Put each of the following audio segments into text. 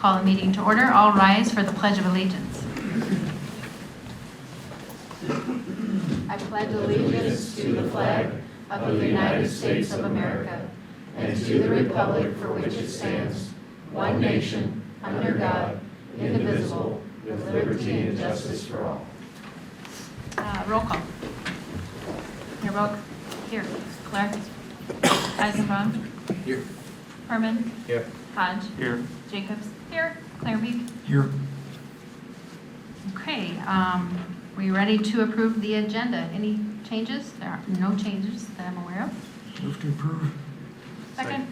Call the meeting to order. All rise for the Pledge of Allegiance. I pledge allegiance to the flag of the United States of America and to the republic for which it stands, one nation, under God, indivisible, with liberty and justice for all. Roll call. Here. Claire. Eisenbraun. Here. Herman. Here. Hodge. Here. Jacobs. Here. Clairbeek. Here. Okay, we ready to approve the agenda? Any changes? There are no changes that I'm aware of. Move to approve. Second.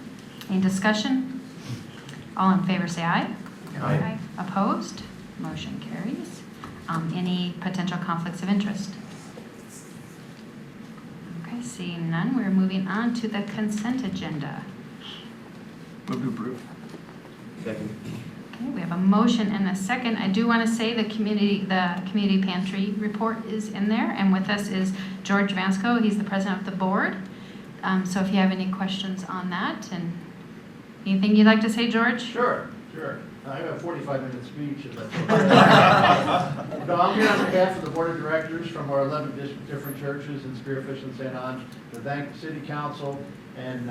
Any discussion? All in favor say aye. Aye. Opposed? Motion carries. Any potential conflicts of interest? Okay, seeing none, we're moving on to the consent agenda. Move to approve. Second. Okay, we have a motion and a second. I do want to say the community pantry report is in there, and with us is George Vansco. He's the president of the board. So if you have any questions on that, and anything you'd like to say, George? Sure. I have a 45-minute speech. If that's okay. No, I'm here on behalf of the board of directors from our 11 different churches in Spearfish and St. Ange to thank the city council and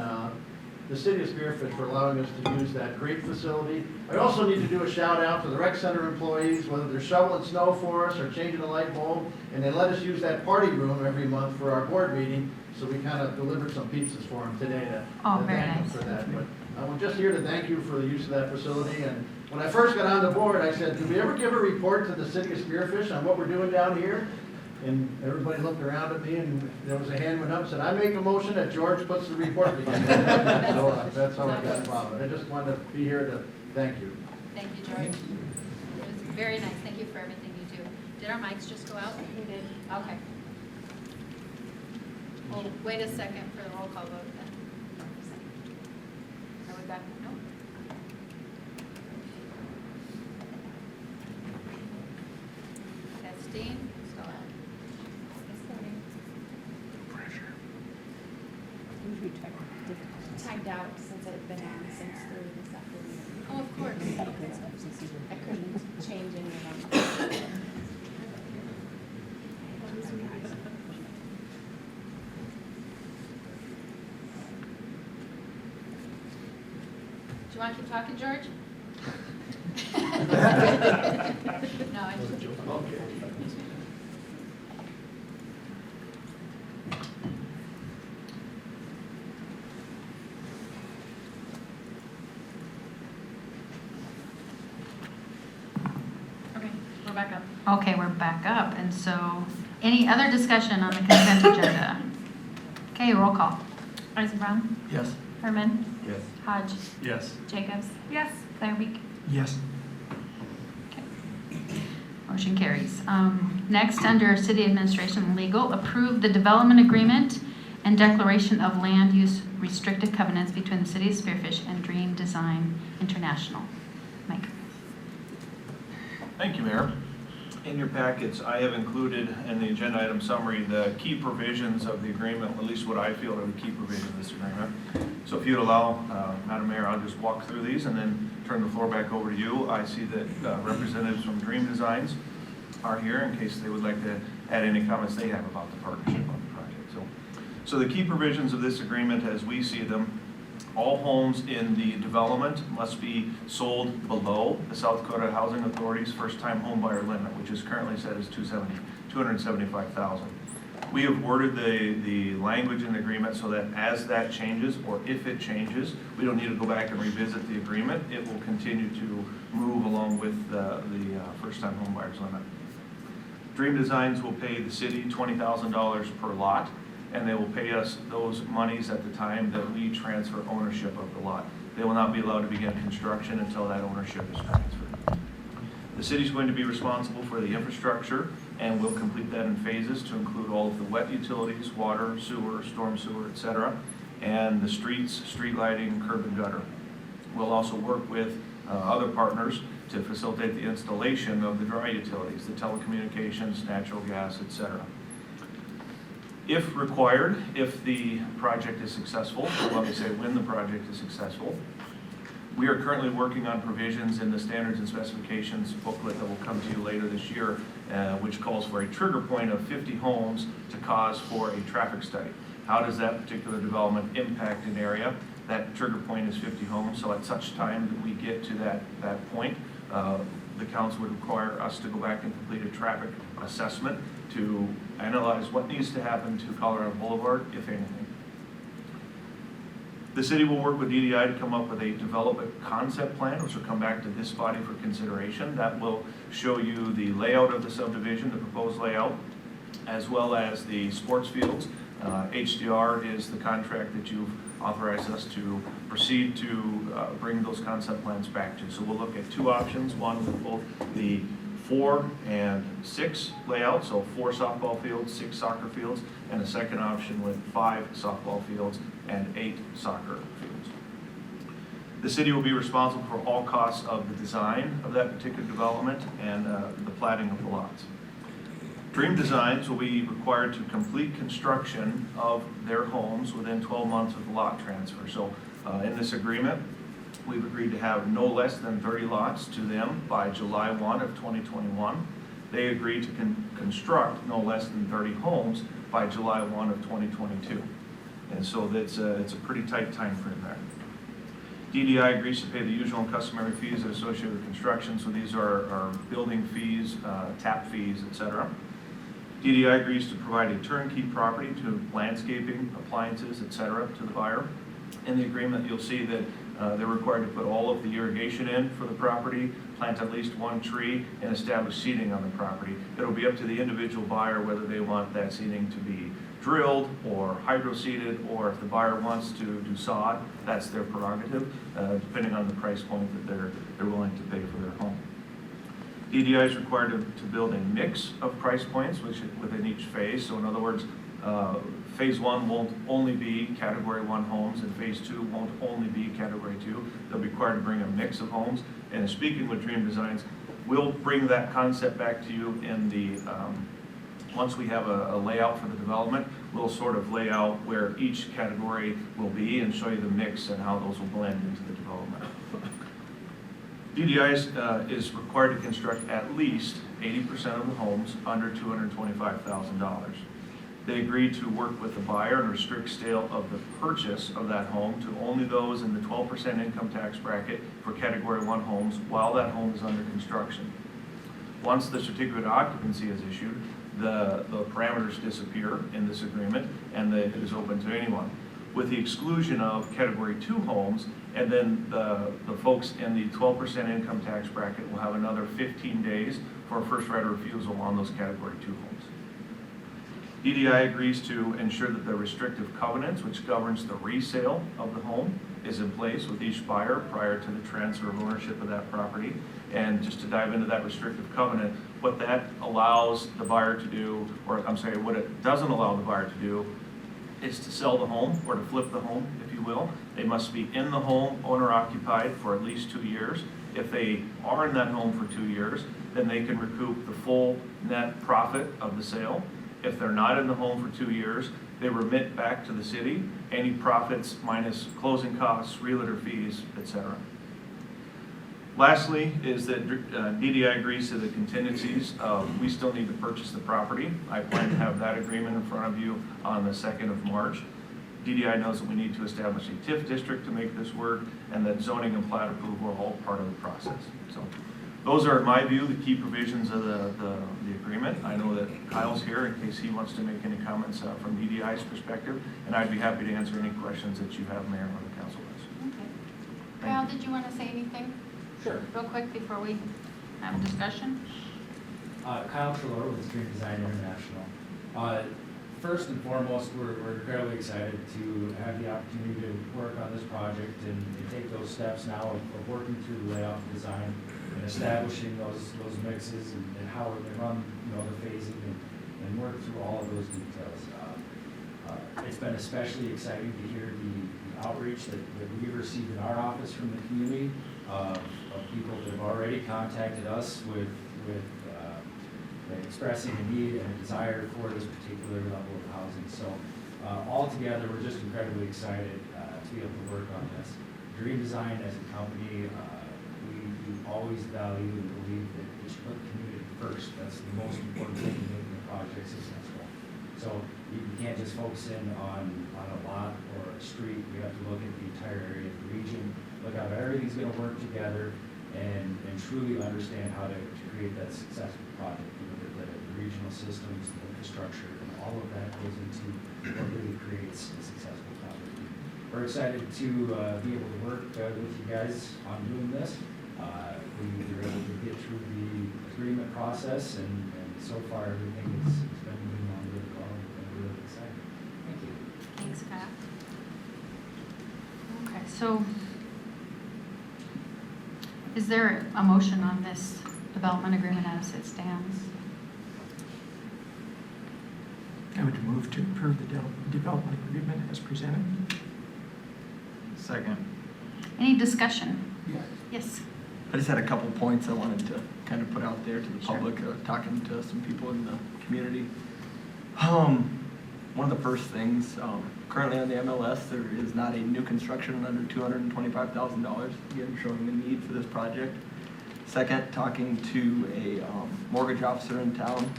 the city of Spearfish for allowing us to use that great facility. I also need to do a shout out to the rec center employees, whether they're shoveling snow for us or changing a light bulb, and they let us use that party room every month for our board meeting. So we kind of delivered some pizzas for them today to very thank them nice. for that. But I'm just here to thank you for the use of that facility. And when I first got on the board, I said, "Did we ever give a report to the city of Spearfish on what we're doing down here?" And everybody looked around at me, and there was a hand went up and said, "I make a motion that George puts the report together." So that's how I got involved. I just wanted to be here to thank you. Thank you, George. It was very nice. Thank you for everything you do. Did our mics just go out? We did. Okay. Well, wait a second for the roll call vote then. Are we back? No? Testing. Still on. Timed out since I've been on since 3 this afternoon. Oh, of course. I couldn't change any of them. Do you want to keep talking, George? No, I just... Okay. Okay, we're back up. Okay, we're back up. And so, any other discussion on the consent agenda? Okay, roll call. Eisenbraun. Yes. Herman. Yes. Hodge. Yes. Jacobs. Yes. Clairbeek. Yes. Okay. Motion carries. Next, under City Administration and Legal, approve the development agreement and declaration of land use restricted covenants between the City of Spearfish and Dream Design International. Mike. Thank you, Mayor. In your packets, I have included in the agenda item summary the key provisions of the agreement, at least what I feel are the key provisions of this agreement. So if you'd allow, Madam Mayor, I'll just walk through these and then turn the floor back over to you. I see that representatives from Dream Designs are here in case they would like to add any comments they have about the partnership on the project. So the key provisions of this agreement as we see them: all homes in the development must be sold below the South Dakota Housing Authority's first-time home buyer limit, which is currently set as $275,000. We have worded the language in the agreement so that as that changes, or if it changes, we don't need to go back and revisit the agreement. It will continue to move along with the first-time home buyers limit. Dream Designs will pay the city $20,000 per lot, and they will pay us those monies at the time that we transfer ownership of the lot. They will not be allowed to begin construction until that ownership is transferred. The city is going to be responsible for the infrastructure, and we'll complete that in phases to include all of the wet utilities, water, sewer, storm sewer, etc., and the streets, street lighting, curb and gutter. We'll also work with other partners to facilitate the installation of the dry utilities, the telecommunications, natural gas, etc. If required, if the project is successful, or let me say when the project is successful, We are currently working on provisions in the standards and specifications booklet that will come to you later this year, which calls for a trigger point of 50 homes to cause for a traffic study. How does that particular development impact an area? That trigger point is 50 homes, so at such time that we get to that point, the council would require us to go back and complete a traffic assessment to analyze what needs to happen to Colorado Boulevard, if anything. The city will work with DDI to come up with a development concept plan, which will come back to this body for consideration. That will show you the layout of the subdivision, the proposed layout, as well as the sports fields. HDR is the contract that you've authorized us to proceed to bring those concept plans back to. So we'll look at two options, one with both the 4 and 6 layout, so 4 softball fields, 6 soccer fields, and a second option with 5 softball fields and 8 soccer fields. The city will be responsible for all costs of the design of that particular development and the platting of the lots. Dream Designs will be required to complete construction of their homes within 12 months of the lot transfer. So in this agreement, we've agreed to have no less than 30 lots to them by July 1 of 2021. They agreed to construct no less than 30 homes by July 1 of 2022. And so it's a pretty tight time frame there. DDI agrees to pay the usual and customary fees that associated with construction. So these are building fees, tap fees, etc. DDI agrees to provide a turnkey property to landscaping, appliances, etc. to the buyer. In the agreement, you'll see that they're required to put all of the irrigation in for the property, plant at least 1 tree, and establish seeding on the property. It'll be up to the individual buyer whether they want that seeding to be drilled or hydro-seeded, or if the buyer wants to do sod, that's their prerogative, depending on the price point that they're willing to pay for their home. DDI is required to build a mix of price points within each phase. So in other words, phase 1 won't only be category 1 homes, and phase 2 won't only be category 2. They'll be required to bring a mix of homes. And speaking with Dream Designs, we'll bring that concept back to you in the, once we have a layout for the development, we'll sort of lay out where each category will be and show you the mix and how those will blend into the development. DDI is required to construct at least 80% of the homes under $225,000. They agreed to work with the buyer and restrict sale of the purchase of that home to only those in the 12% income tax bracket for category 1 homes while that home is under construction. Once the certificate of occupancy is issued, the parameters disappear in this agreement, and it is open to anyone, with the exclusion of category 2 homes, and then the folks in the 12% income tax bracket will have another 15 days for a first right of refusal on those category 2 homes. DDI agrees to ensure that the restrictive covenants, which governs the resale of the home, is in place with each buyer prior to the transfer of ownership of that property. And just to dive into that restrictive covenant, what that allows the buyer to do, or I'm sorry, what it doesn't allow the buyer to do, is to sell the home or to flip the home, if you will. They must be in the home, owner occupied, for at least 2 years. If they are in that home for 2 years, then they can recoup the full net profit of the sale. If they're not in the home for 2 years, they remit back to the city any profits minus closing costs, realtor fees, etc. Lastly is that DDI agrees to the contingencies. We still need to purchase the property. I plan to have that agreement in front of you on the 2nd of March. DDI knows that we need to establish a TIF district to make this work, and that zoning and plat approval are all part of the process. So those are, in my view, the key provisions of the agreement. I know that Kyle's here in case he wants to make any comments from DDI's perspective, and I'd be happy to answer any questions that you have, Mayor, or the council has. Okay. Kyle, did you want to say anything? Sure. Real quick before we have a discussion? Kyle Trelaw with Dream Design International. First and foremost, we're incredibly excited to have the opportunity to work on this project and take those steps now of working through the layout and design and establishing those mixes and how we're going to run, the phasing and work through all of those details. It's been especially exciting to hear the outreach that we've received in our office from the community of people that have already contacted us with expressing a need and a desire for this particular level of housing. So altogether, we're just incredibly excited to be able to work on this. Dream Design as a company, we always value and believe that we should put the community first. That's the most important thing to making the project successful. So you can't just focus in on a lot or a street. We have to look at the entire area of the region, look how everything's gonna work together, and truly understand how to create that successful project. You look at the regional systems, the infrastructure, and all of that goes into what really creates a successful project. We're excited to be able to work with you guys on doing this. We were able to get through the agreement process, and so far everything has been moving on really well. We're really excited. Thank you. Thanks, Scott. Okay, so is there a motion on this development agreement as it stands? I would move to approve the development agreement as presented. Second. Any discussion? Yeah. Yes. I just had a couple points I wanted to kind of put out there to the Sure. public, talking to some people in the community. One of the first things, currently on the MLS, there is not a new construction under $225,000, again, showing the need for this project. Second, talking to a mortgage officer in town.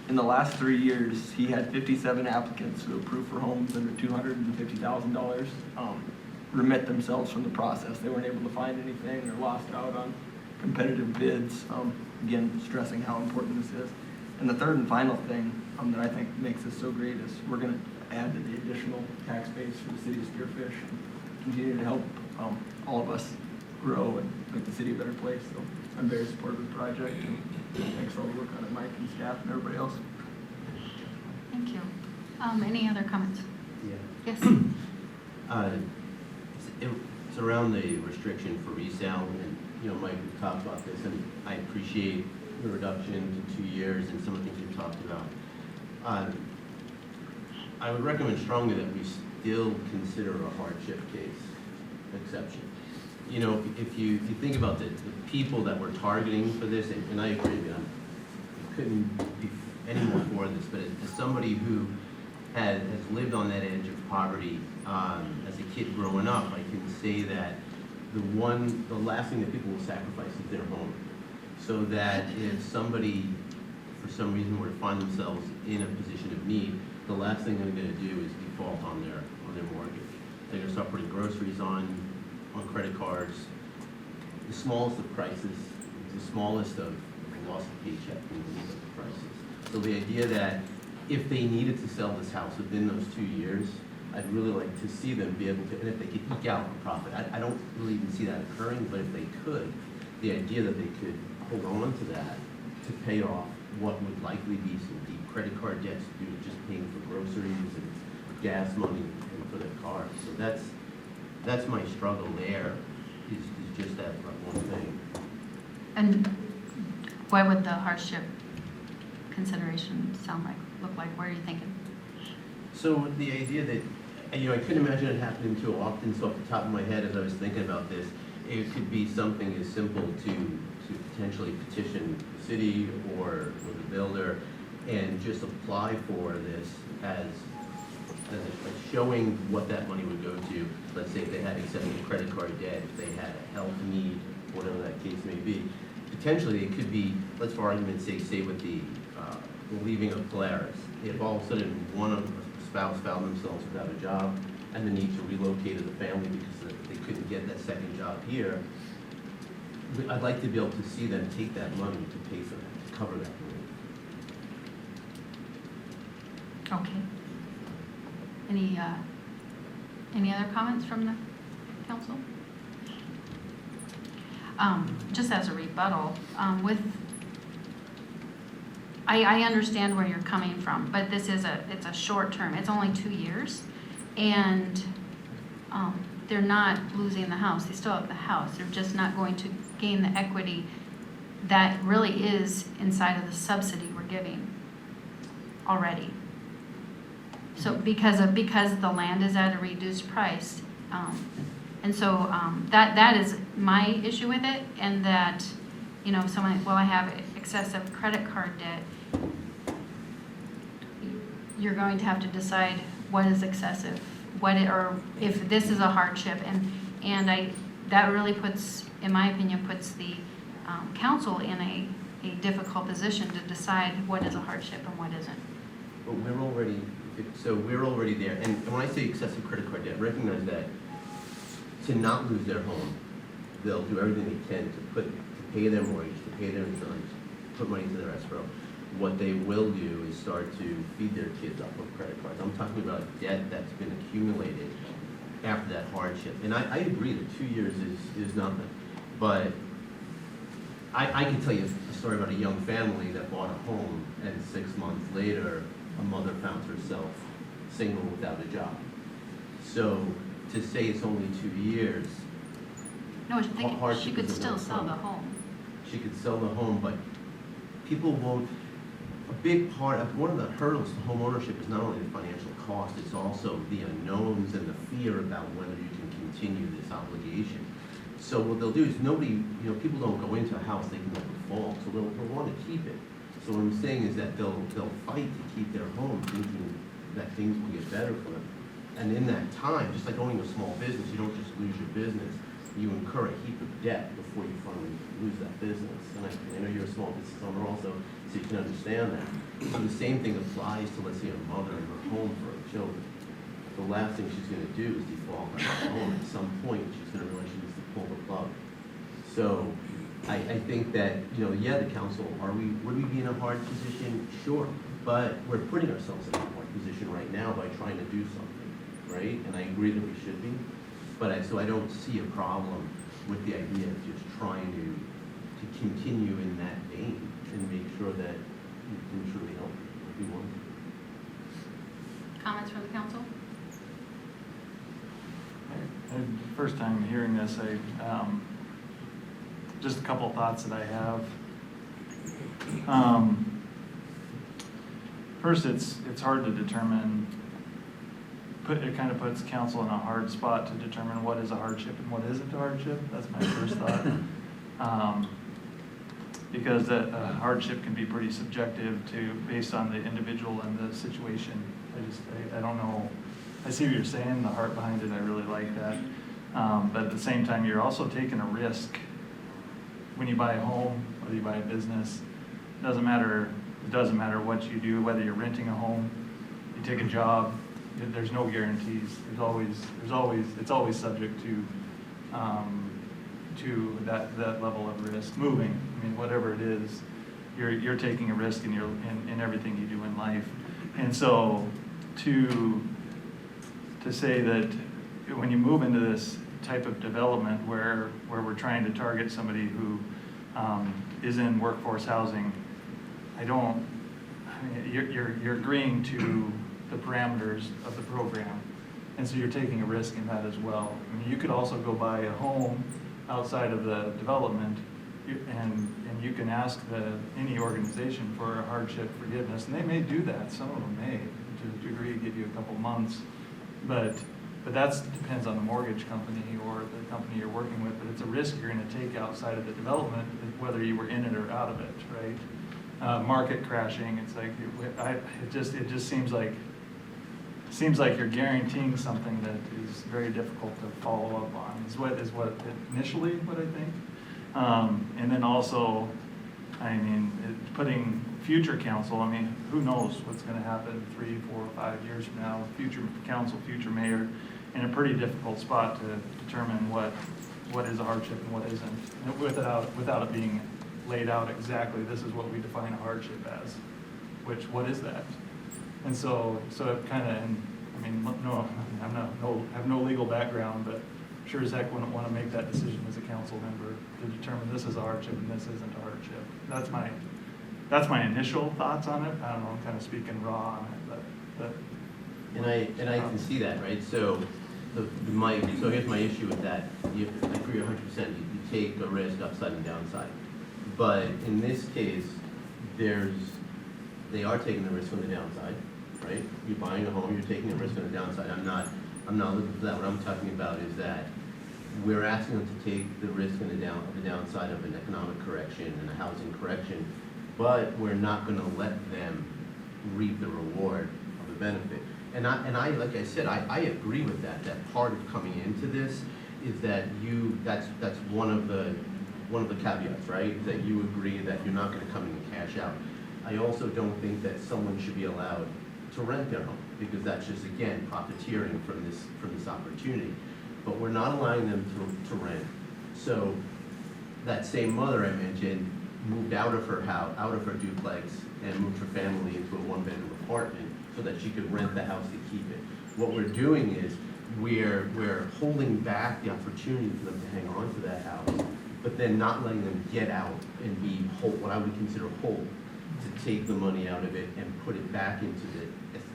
In the last 3 years, he had 57 applicants who approved for homes under $250,000 remit themselves from the process. They weren't able to find anything or lost out on competitive bids. Again, stressing how important this is. And the third and final thing that I think makes this so great is we're going to add to the additional tax base for the city of Spearfish and continue to help all of us grow and make the city a better place. So I'm very supportive of the project, and thanks for all the work on it, Mike and staff and everybody else. Thank you. Any other comments? Yeah. Yes. It's around the restriction for resale, and, you know, Mike, we've talked about this, and I appreciate the reduction to 2 years and some of the things we've talked about. I would recommend strongly that we still consider a hardship case exception. You know, if you think about the people that we're targeting for this, and I agree, I couldn't be any more for this, but as somebody who has lived on that edge of poverty as a kid growing up, I can say that the last thing that people will sacrifice is their home. So that if somebody, for some reason, were to find themselves in a position of need, the last thing they're going to do is default on their mortgage. They're going to start putting groceries on credit cards. The smallest of prices, the smallest of loss of paycheck, and the prices. So the idea that if they needed to sell this house within those 2 years, I'd really like to see them be able to, and if they could eke out a profit. I don't really even see that occurring, but if they could, the idea that they could hold on to that to pay off what would likely be some deep credit card debts due to just paying for groceries and gas money and for their cars. So that's my struggle there, is just that one thing. And what would the hardship consideration look like? What are you thinking? So the idea that, you know, I couldn't imagine it happening too often, so off the top of my head as I was thinking about this, it could be something as simple to potentially petition the city or the builder and just apply for this as showing what that money would go to. Let's say if they had accepted credit card debt, if they had a health need, whatever that case may be. Potentially it could be, let's for argument's sake, say with the leaving of Polaris. If all of a sudden one of the spouse found themselves without a job and the need to relocate as a family because they couldn't get that second job here, I'd like to be able to see them take that money to pay for that, to cover that money. Okay. Any other comments from the council? Just as a rebuttal, I understand where you're coming from, but this is it's a short term. It's only 2 years, and they're not losing the house. They still have the house. They're just not going to gain the equity that really is inside of the subsidy we're giving already. So because the land is at a reduced price, and so that is my issue with it, and that, you know, someone, well, I have excessive credit card debt. You're going to have to decide what is excessive, or if this is a hardship, and that really puts, in my opinion, puts the council in a difficult position to decide what is a hardship and what isn't. But we're already there. And when I say excessive credit card debt, recognize that to not lose their home, they'll do everything they can to pay their mortgage, to pay their insurance, put money into their escrow. What they will do is start to feed their kids off of credit cards. I'm talking about debt that's been accumulated after that hardship. And I agree that 2 years is nothing. But I can tell you a story about a young family that bought a home, and 6 months later, a mother found herself single without a job. So to say it's only 2 years, No, I think hardship she could is a still lump sell sum. the home. she could sell the home, but people won't. A big part of one of the hurdles to home ownership is not only the financial cost, it's also the unknowns and the fear about whether you can continue this obligation. So what they'll do is people don't go into a house thinking they'll default, so they'll want to keep it. So what I'm saying is that they'll fight to keep their home, thinking that things will get better for them. And in that time, just like owning a small business, you don't just lose your business, you incur a heap of debt before you finally lose that business. And I know you're a small business owner also, so you can understand that. So the same thing applies to, let's say, a mother in her home for her children. The last thing she's going to do is default on her home. At some point, she's going to realize she needs to pull the plug. So I think that, the council, would we be in a hard position? Sure. But we're putting ourselves in a hard position right now by trying to do something, right? And I agree that we should be. But so I don't see a problem with the idea of just trying to continue in that vein and make sure that we can truly help if we want. Comments from the council? First time hearing this, just a couple of thoughts that I have. First, it's hard to determine. It kind of puts council in a hard spot to determine what is a hardship and what isn't a hardship. That's my first thought. Because a hardship can be pretty subjective based on the individual and the situation. I don't know. I see what you're saying, the heart behind it, I really like that. But at the same time, you're also taking a risk. When you buy a home, whether you buy a business, it doesn't matter what you do, whether you're renting a home, you take a job, there's no guarantees. It's always subject to that level of risk. Moving, whatever it is, you're taking a risk in everything you do in life. And so to say that when you move into this type of development where we're trying to target somebody who is in workforce housing, you're agreeing to the parameters of the program, and so you're taking a risk in that as well. You could also go buy a home outside of the development, and you can ask any organization for a hardship forgiveness, and they may do that. Some of them may, to a degree, give you a couple months, but that depends on the mortgage company or the company you're working with. But it's a risk you're going to take outside of the development, whether you were in it or out of it, right? Market crashing, it's like it just seems like you're guaranteeing something that is very difficult to follow up on. Is what initially what I think, and then also, putting future council. Who knows what's going to happen 3, 4, 5 years from now? Future council, future mayor, in a pretty difficult spot to determine what is a hardship and what isn't, without it being laid out exactly. This is what we define a hardship as. What is that? And so it kind of, I have no legal background, but sure as heck wouldn't want to make that decision as a council member to determine this is a hardship and this isn't a hardship. That's my initial thoughts on it. I don't know, I'm kind of speaking raw on it, but. And I can see that, right? So here's my issue with that. I agree 100%. You take a risk upside and downside. But in this case, they are taking the risk on the downside, right? You're buying a home, you're taking a risk on the downside. I'm not looking for that. What I'm talking about is that we're asking them to take the risk on the downside of an economic correction and a housing correction, but we're not going to let them reap the reward of the benefit. And I like I said, I agree with that part of coming into this is that that's one of the caveats, right? That you agree that you're not gonna come in and cash out. I also don't think that someone should be allowed to rent their home, because that's just, again, profiteering from this opportunity. But we're not allowing them to rent. So that same mother I mentioned moved out of her house, out of her duplex, and moved her family into a one-bedroom apartment so that she could rent the house to keep it. What we're doing is we're holding back the opportunity for them to hang on to that house, but then not letting them get out and be whole, what I would consider whole, to take the money out of it and put it back into the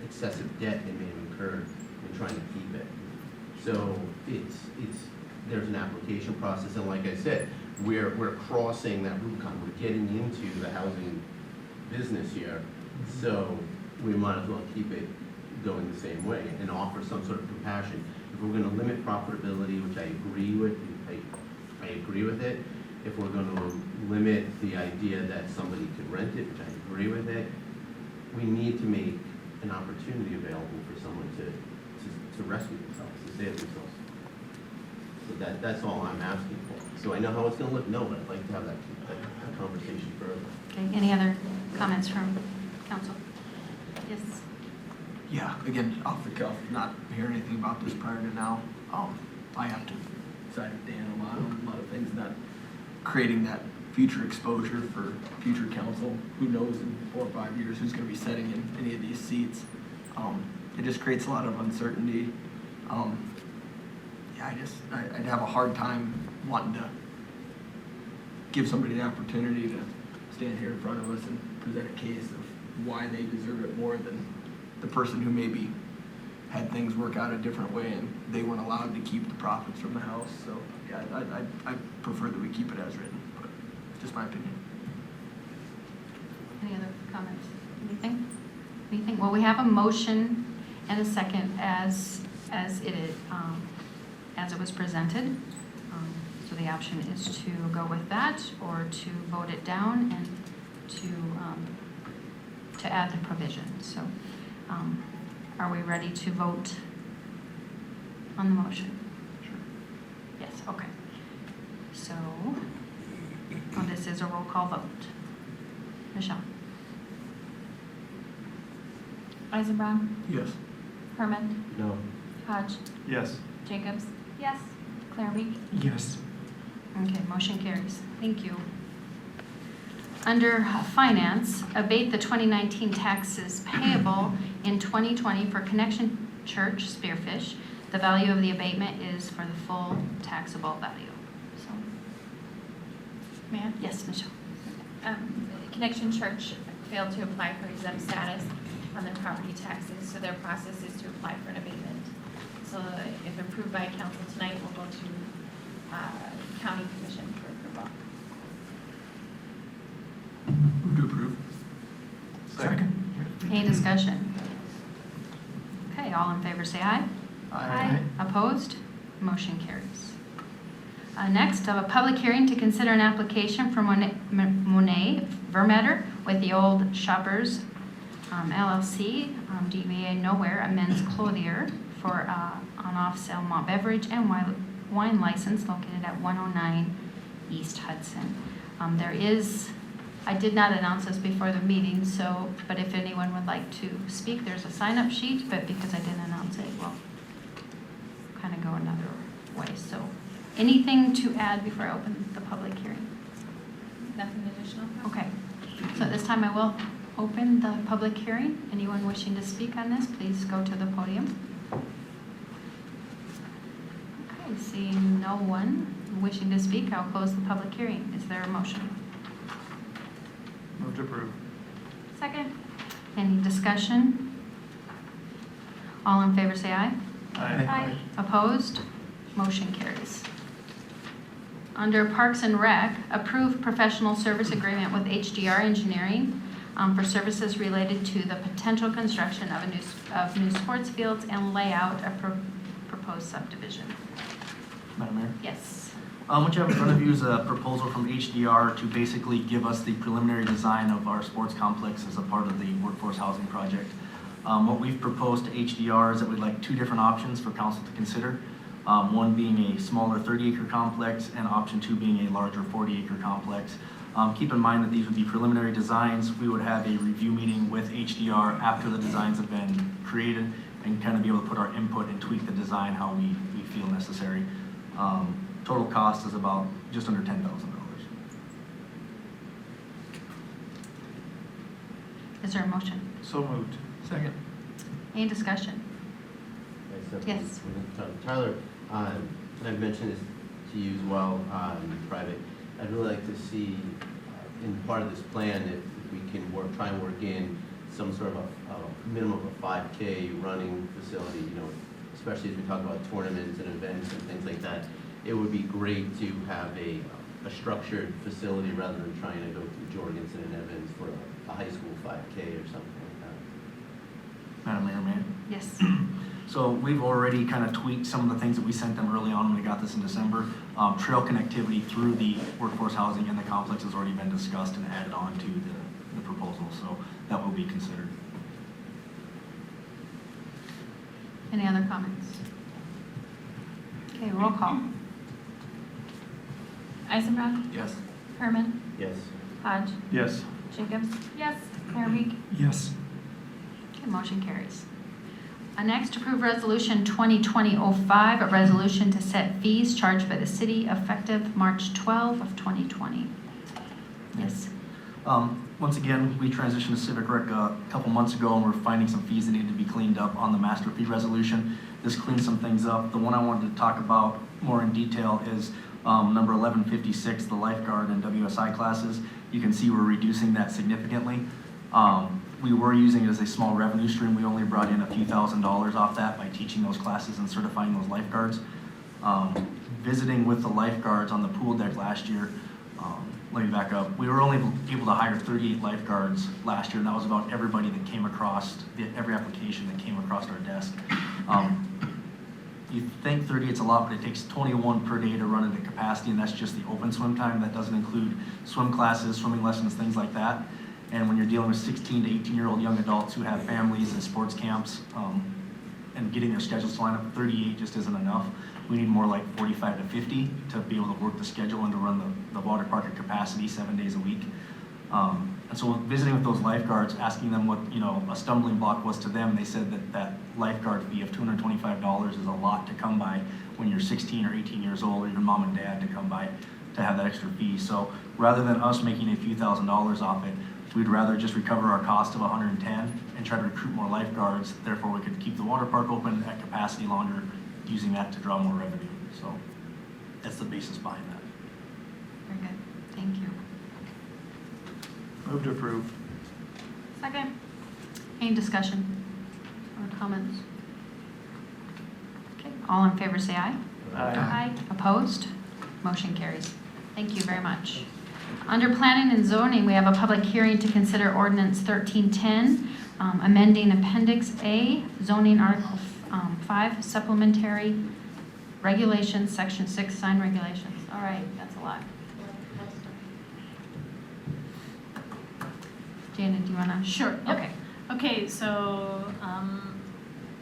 excessive debt they may have incurred in trying to keep it. So there's an application process, and like I said, we're crossing that Rubicon. We're getting into the housing business here, so we might as well keep it going the same way and offer some sort of compassion. If we're going to limit profitability, which I agree with, I agree with it. If we're going to limit the idea that somebody could rent it, which I agree with it, we need to make an opportunity available for someone to rescue themselves, to save themselves. So that's all I'm asking for. So I know how it's going to look, no, but I'd like to have that conversation further. Okay, any other comments from council? Yes. Yeah, again, off the cuff, not hearing anything about this prior to now. I have to side with Dan on a lot of things, not creating that future exposure for future council. Who knows in 4 or 5 years who's going to be sitting in any of these seats. It just creates a lot of uncertainty. I'd have a hard time wanting to give somebody the opportunity to stand here in front of us and present a case of why they deserve it more than the person who maybe had things work out a different way and they weren't allowed to keep the profits from the house. So yeah, I prefer that we keep it as written, but it's just my opinion. Any other comments? Anything? Anything? Well, we have a motion and a second as it was presented. So the option is to go with that or to vote it down and to add the provision. So are we ready to vote on the motion? Sure. Yes, okay. So this is a roll call vote. Michelle? Eisenbrown, Yes. Herman, No. Hodge, Yes. Jacobs. Yes. Clary. Yes. Okay, motion carries. Thank you. Under finance, abate the 2019 taxes payable in 2020 for Connection Church Spearfish. The value of the abatement is for the full taxable value. So, Mayor? yes, Michelle. Connection Church failed to apply for exempt status on their property taxes, so their process is to apply for an abatement. So if approved by council tonight, we'll go to county commission for approval. Move to approve. Second. Any discussion? Okay, all in favor say aye. Aye. Opposed? Motion carries. Next, a public hearing to consider an application from Monet Vermetter with the Old Shoppers LLC, DBA Nowhere, a men's clothier for on-off sale malt beverage and wine license located at 109 East Hudson. I did not announce this before the meeting, but if anyone would like to speak, there's a sign-up sheet, but because I didn't announce it, we'll kind of go another way. So anything to add before I open the public hearing? Nothing additional? Okay, so at this time I will open the public hearing. Anyone wishing to speak on this, please go to the podium. Okay, seeing no one wishing to speak, I'll close the public hearing. Is there a motion? Move to approve. Second. Any discussion? All in favor say aye. Aye. Opposed? Motion carries. Under Parks and Rec, approve professional service agreement with HDR Engineering for services related to the potential construction of new sports fields and layout of proposed subdivision. Madam Mayor? Yes. What you have in front of you is a proposal from HDR to basically give us the preliminary design of our sports complex as a part of the workforce housing project. What we've proposed to HDR is that we'd like 2 different options for council to consider. one being a smaller 30-acre complex and option 2 being a larger 40-acre complex. Keep in mind that these would be preliminary designs. We would have a review meeting with HDR after the designs have been created and kind of be able to put our input and tweak the design how we feel necessary. Total cost is about just under $10,000. Is there a motion? So moved. Second. Any discussion? Yes. Tyler, and I've mentioned this to you as well in private. I'd really like to see in part of this plan if we can try and work in some sort of a minimum of a 5K running facility, you know, especially as we talk about tournaments and events and things like that. It would be great to have a structured facility rather than trying to go through Jorgensen and Evans for a high school 5K or something like that. Madam Mayor, may I? Yes. So we've already kind of tweaked some of the things that we sent them early on when we got this in December. Trail connectivity through the workforce housing and the complex has already been discussed and added on to the proposal, so that will be considered. Any other comments? Okay, roll call. Eisenbrown, Yes. Herman, Yes. Hodge, Yes. Jacobs. Yes. Marevik. Yes. Okay, motion carries. Next, approve resolution 2020-05, a resolution to set fees charged by the city effective March 12 of 2020. Yes. Once again, we transitioned to Civic Rec a couple months ago, and we're finding some fees that need to be cleaned up on the master fee resolution. This cleans some things up. The one I wanted to talk about more in detail is number 1156, the lifeguard and WSI classes. You can see we're reducing that significantly. We were using it as a small revenue stream. We only brought in a few $1,000s off that by teaching those classes and certifying those lifeguards. Visiting with the lifeguards on the pool deck last year, let me back up. We were only able to hire 38 lifeguards last year, and that was about everybody that came across, every application that came across our desk. You think 38's a lot, but it takes 21 per day to run at a capacity, and that's just the open swim time. That doesn't include swim classes, swimming lessons, things like that. And when you're dealing with 16 to 18-year-old young adults who have families and sports camps, and getting their schedules to line up, 38 just isn't enough. We need more like 45 to 50 to be able to work the schedule and to run the water park at capacity 7 days a week. And so visiting with those lifeguards, asking them what a stumbling block was to them, they said that lifeguard fee of $225 is a lot to come by when you're 16 or 18 years old, or even mom and dad to come by to have that extra fee. So rather than us making a few $1,000s off it, we'd rather just recover our cost of $110 and try to recruit more lifeguards. Therefore, we could keep the water park open at capacity longer, using that to draw more revenue. So that's the basis behind that. Very good. Thank you. Move to approve. Second. Any discussion or comments? Okay, all in favor say aye. Aye. Opposed? Motion carries. Thank you very much. Under planning and zoning, we have a public hearing to consider ordinance 1310, amending Appendix A, zoning Article 5, supplementary regulations, Section 6, sign regulations. All right, that's a lot. Janet, do you want to? Sure. Yep. Okay. Okay, so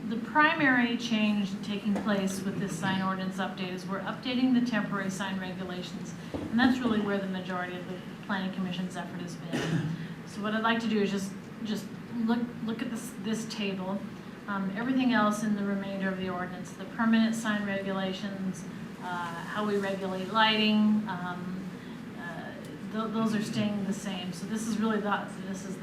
the primary change taking place with this sign ordinance update is we're updating the temporary sign regulations, and that's really where the majority of the Planning Commission's effort has been. So what I'd like to do is just look at this table. Everything else in the remainder of the ordinance, the permanent sign regulations, how we regulate lighting, those are staying the same. So this is really this is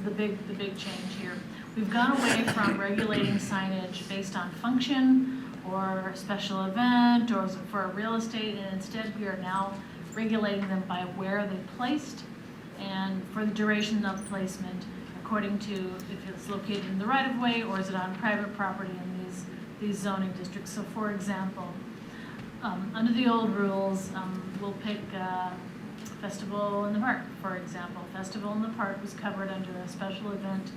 the big change here. We've gone away from regulating signage based on function or special event or for a real estate, and instead we are now regulating them by where they're placed and for the duration of placement, according to if it's located in the right of way or is it on private property in these zoning districts. So for example, under the old rules, we'll pick Festival in the Park, for example. Festival in the Park was covered under a special event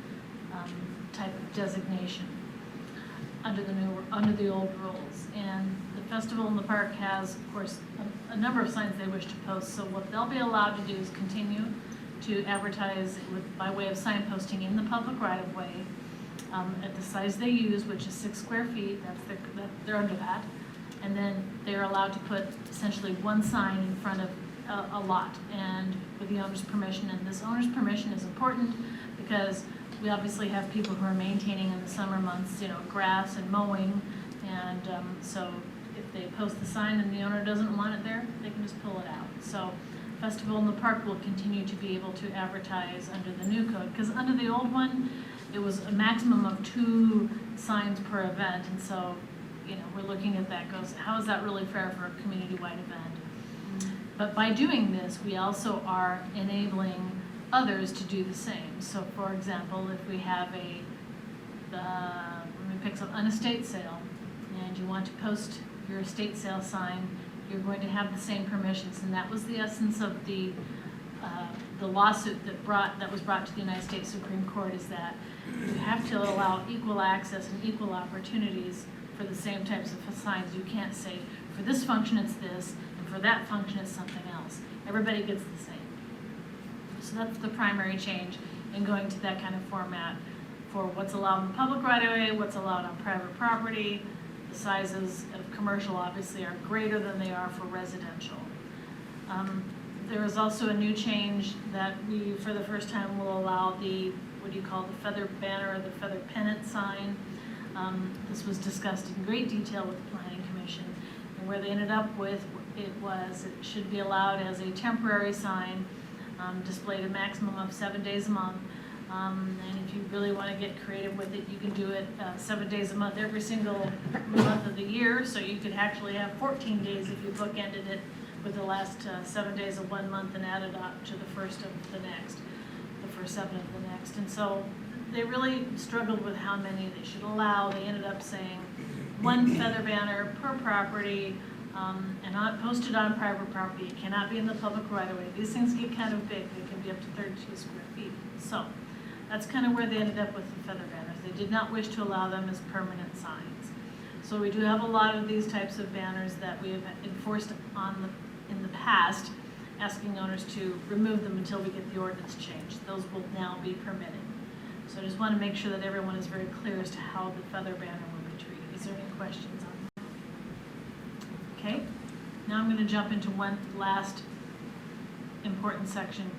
type of designation under the old rules. And the Festival in the Park has, of course, a number of signs they wish to post. So what they'll be allowed to do is continue to advertise by way of signposting in the public right of way. at the size they use, which is 6 square feet, they're under that. And then they're allowed to put essentially one sign in front of a lot, and with the owner's permission. And this owner's permission is important because we obviously have people who are maintaining in the summer months, grass and mowing. And so if they post the sign and the owner doesn't want it there, they can just pull it out. So Festival in the Park will continue to be able to advertise under the new code, because under the old one, it was a maximum of 2 signs per event. And so, we're looking at that, goes, how is that really fair for a community-wide event? But by doing this, we also are enabling others to do the same. So for example, if we have an estate sale, and you want to post your estate sale sign, you're going to have the same permissions. And that was the essence of the lawsuit that was brought to the United States Supreme Court, is that you have to allow equal access and equal opportunities for the same types of signs. You can't say, for this function it's this, and for that function it's something else. Everybody gets the same. So that's the primary change in going to that kind of format for what's allowed in the public right of way, what's allowed on private property. The sizes of commercial obviously are greater than they are for residential. There is also a new change that we, for the first time, will allow the feather banner or the feather pennant sign. This was discussed in great detail with the Planning Commission, and where they ended up with it should be allowed as a temporary sign, displayed a maximum of 7 days a month. And if you really want to get creative with it, you can do it 7 days a month every single month of the year. So you could actually have 14 days if you bookended it with the last 7 days of one month and added up to the first of the next, the first 7 of the next. And so they really struggled with how many they should allow. They ended up saying 1 feather banner per property, and not posted on private property. It cannot be in the public right of way. These things get kind of big. They can be up to 32 square feet. So that's kind of where they ended up with the feather banners. They did not wish to allow them as permanent signs. So we do have a lot of these types of banners that we have enforced in the past, asking owners to remove them until we get the ordinance changed. Those will now be permitted. So I just want to make sure that everyone is very clear as to how the feather banner will be treated. Is there any questions on that? Okay, now I'm going to jump into one last important section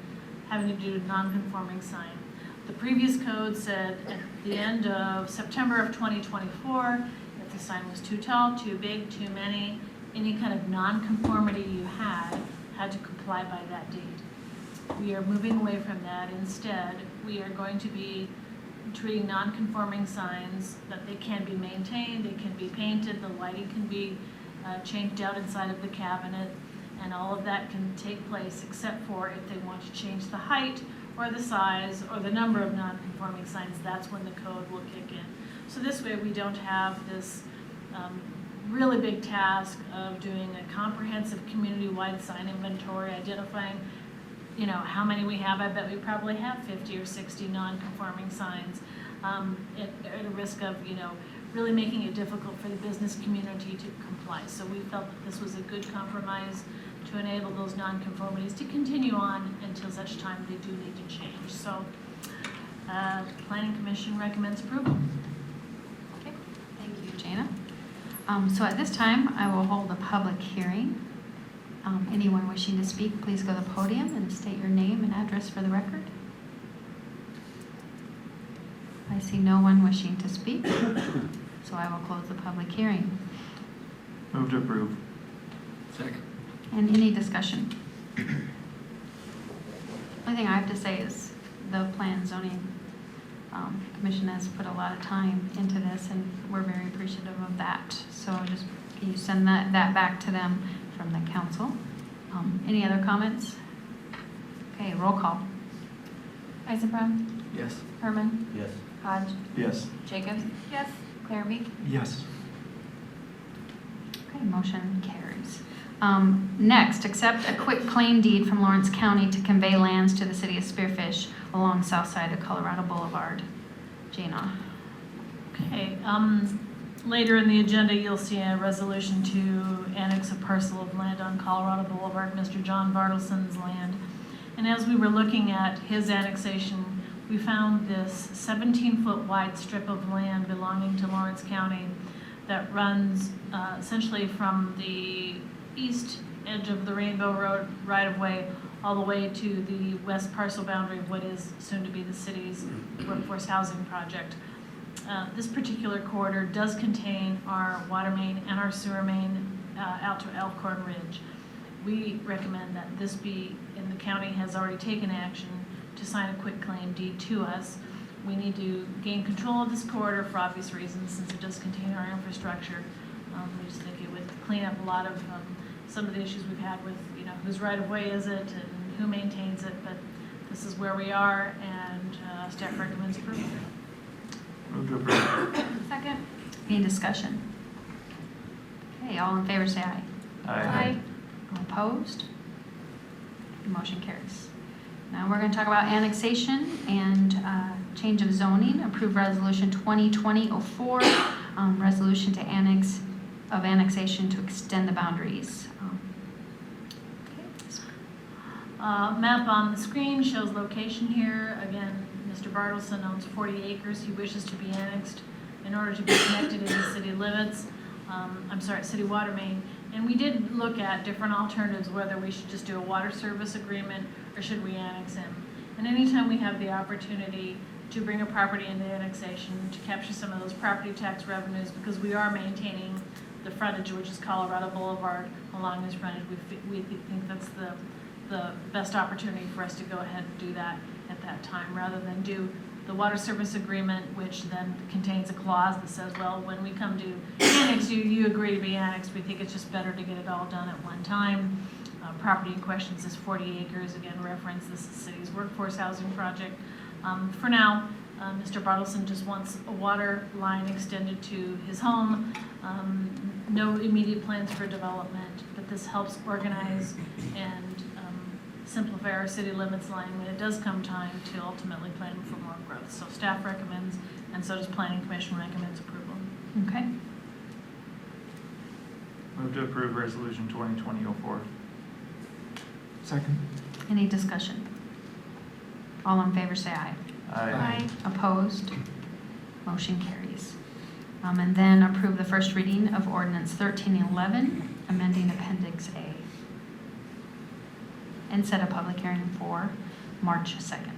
having to do with non-conforming sign. The previous code said at the end of September of 2024, if the sign was too tall, too big, too many, any kind of non-conformity you had to comply by that date. We are moving away from that. Instead, we are going to be treating non-conforming signs that they can be maintained, they can be painted, the lighting can be changed out inside of the cabinet, and all of that can take place except for if they want to change the height or the size or the number of non-conforming signs. That's when the code will kick in. So this way we don't have this really big task of doing a comprehensive community-wide sign inventory, identifying how many we have. I bet we probably have 50 or 60 non-conforming signs, at a risk of really making it difficult for the business community to comply. So we felt that this was a good compromise to enable those nonconformities to continue on until such time they do need to change. So Planning Commission recommends approval. Okay, thank you, Jana. So at this time, I will hold a public hearing. Anyone wishing to speak, please go to the podium and state your name and address for the record. I see no one wishing to speak, so I will close the public hearing. Move to approve. Second. And any discussion? Only thing I have to say is the Plan and Zoning Commission has put a lot of time into this, and we're very appreciative of that. So just can you send that back to them from the council? Any other comments? Okay, roll call. Eisenbrun, Yes. Herman, Yes. Hodge, Yes. Jacobs. Yes. Clarenby. Yes. Okay, motion carries. Next, accept a quick claim deed from Lawrence County to convey lands to the city of Spearfish along the south side of Colorado Boulevard. Jana. Okay, later in the agenda, you'll see a resolution to annex a parcel of land on Colorado Boulevard, Mr. John Bartleson's land. And as we were looking at his annexation, we found this 17-foot wide strip of land belonging to Lawrence County that runs essentially from the east edge of the Rainbow Road right-of-way all the way to the west parcel boundary of what is soon to be the city's workforce housing project. This particular corridor does contain our water main and our sewer main out to Elkhorn Ridge. We recommend that this be, and the county has already taken action to sign a quitclaim deed to us. We need to gain control of this corridor for obvious reasons, since it does contain our infrastructure. We just think it would clean up a lot of some of the issues we've had with, whose right of way is it and who maintains it, but this is where we are, and staff recommends approval. Move to approve. Second. Any discussion? Okay, all in favor say aye. Aye. All opposed? Motion carries. Now we're going to talk about annexation and change of zoning. Approve resolution 2020-04, resolution to annexation to extend the boundaries. Map on the screen shows location here. Again, Mr. Bartleson owns 40 acres. He wishes to be annexed in order to be connected to the city limits. City water main. And we did look at different alternatives, whether we should just do a water service agreement or should we annex him. And anytime we have the opportunity to bring a property into annexation, to capture some of those property tax revenues, because we are maintaining the frontage, which is Colorado Boulevard, along this frontage, we think that's the best opportunity for us to go ahead and do that at that time, rather than do the water service agreement, which then contains a clause that says, well, when we come to annex you, you agree to be annexed. We think it's just better to get it all done at one time. Property in question is 40 acres. Again, reference, this is the city's workforce housing project. For now, Mr. Bartleson just wants a water line extended to his home. No immediate plans for development, but this helps organize and simplify our city limits line when it does come time to ultimately plan for more growth. So staff recommends, and so does Planning Commission recommends approval. Okay. Move to approve resolution 2020-04. Second. Any discussion? All in favor say aye. Aye. Opposed? Motion carries. And then approve the first reading of ordinance 1311, amending Appendix A. And set a public hearing for March 2nd.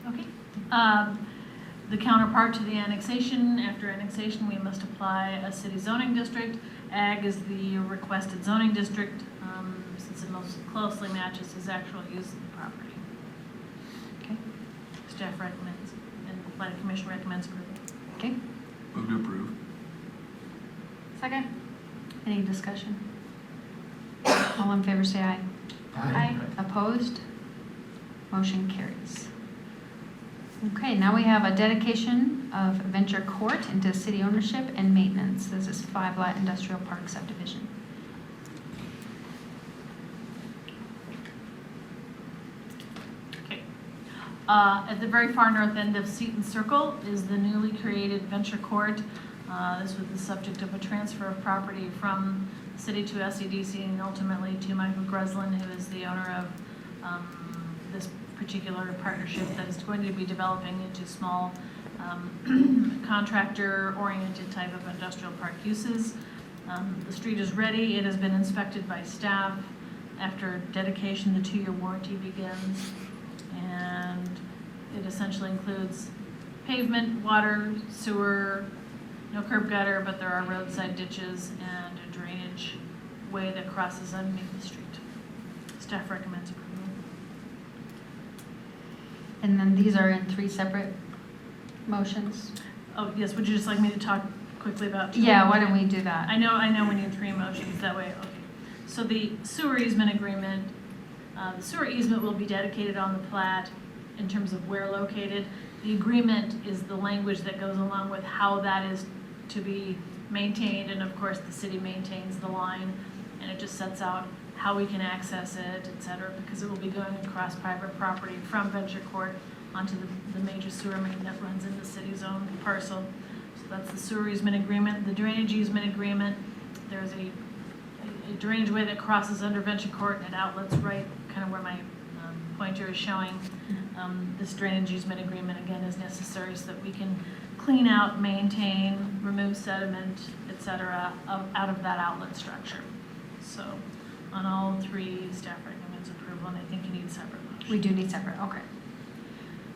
Okay. The counterpart to the annexation, after annexation, we must apply a city zoning district. Ag is the requested zoning district, since it most closely matches his actual use of the property. Okay. Staff recommends, and the Planning Commission recommends approval. Okay. Move to approve. Second. Any discussion? All in favor say aye. Aye. Opposed? Motion carries. Okay, now we have a dedication of Venture Court into city ownership and maintenance. This is 5 Lot Industrial Park subdivision. Okay. At the very far north end of Seton Circle is the newly created Venture Court. This was the subject of a transfer of property from the city to SEDC and ultimately to Michael Greslin, who is the owner of this particular partnership that is going to be developing into small contractor-oriented type of industrial park uses. The street is ready. It has been inspected by staff. After dedication, the 2-year warranty begins, and it essentially includes pavement, water, sewer, no curb gutter, but there are roadside ditches and a drainage way that crosses underneath the street. Staff recommends approval. And then these are in 3 separate motions? Oh, yes, would you just like me to talk quickly about? Yeah, why don't we do that? I know we need 3 motions, that way, okay. So the sewer easement agreement, the sewer easement will be dedicated on the plat in terms of where located. The agreement is the language that goes along with how that is to be maintained, and of course, the city maintains the line, and it just sets out how we can access it, et cetera, because it will be going across private property from Venture Court onto the major sewer main that runs in the city's own parcel. So that's the sewer easement agreement. The drainage easement agreement, there's a drainage way that crosses under Venture Court and outlets right kind of where my pointer is showing. This drainage easement agreement, again, is necessary so that we can clean out, maintain, remove sediment, et cetera, out of that outlet structure. So on all three, staff recommends approval, and I think you need separate motion. We do need separate, okay.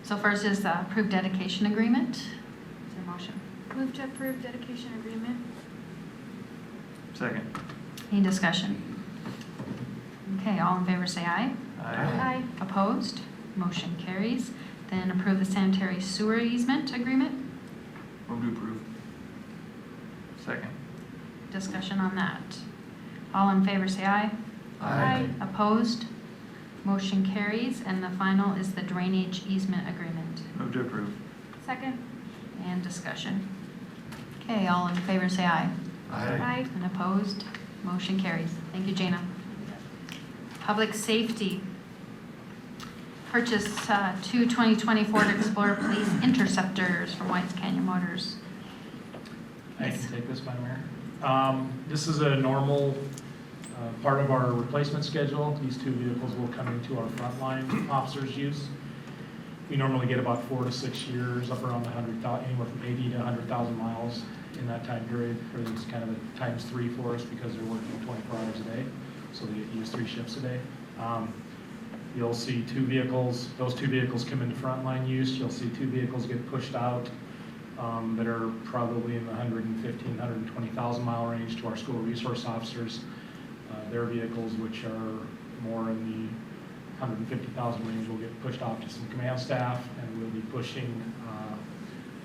So first is the approved dedication agreement. Is there a motion? Move to approve dedication agreement. Second. Any discussion? Okay, all in favor say aye. Aye. Opposed? Motion carries. Then approve the sanitary sewer easement agreement. Move to approve. Second. Discussion on that. All in favor say aye. Aye. Opposed? Motion carries. And the final is the drainage easement agreement. Move to approve. Second. And discussion. Okay, all in favor say aye. Aye. And opposed? Motion carries. Thank you, Jana. Public safety. Purchase two 2020 Ford Explorer Police Interceptors from White's Canyon Motors. I can take this, Madam Mayor. This is a normal part of our replacement schedule. These two vehicles will come into our frontline officers' use. We normally get about 4 to 6 years, up around the 100,000, anywhere from 80 to 100,000 miles in that time period. It's kind of a times 3 for us because they're working 24 hours a day, so they use 3 shifts a day. You'll see two vehicles, those two vehicles come into frontline use. You'll see two vehicles get pushed out that are probably in the 115,000, 120,000 mile range to our school resource officers. Their vehicles, which are more in the 150,000 range, will get pushed off to some command staff, and we'll be pushing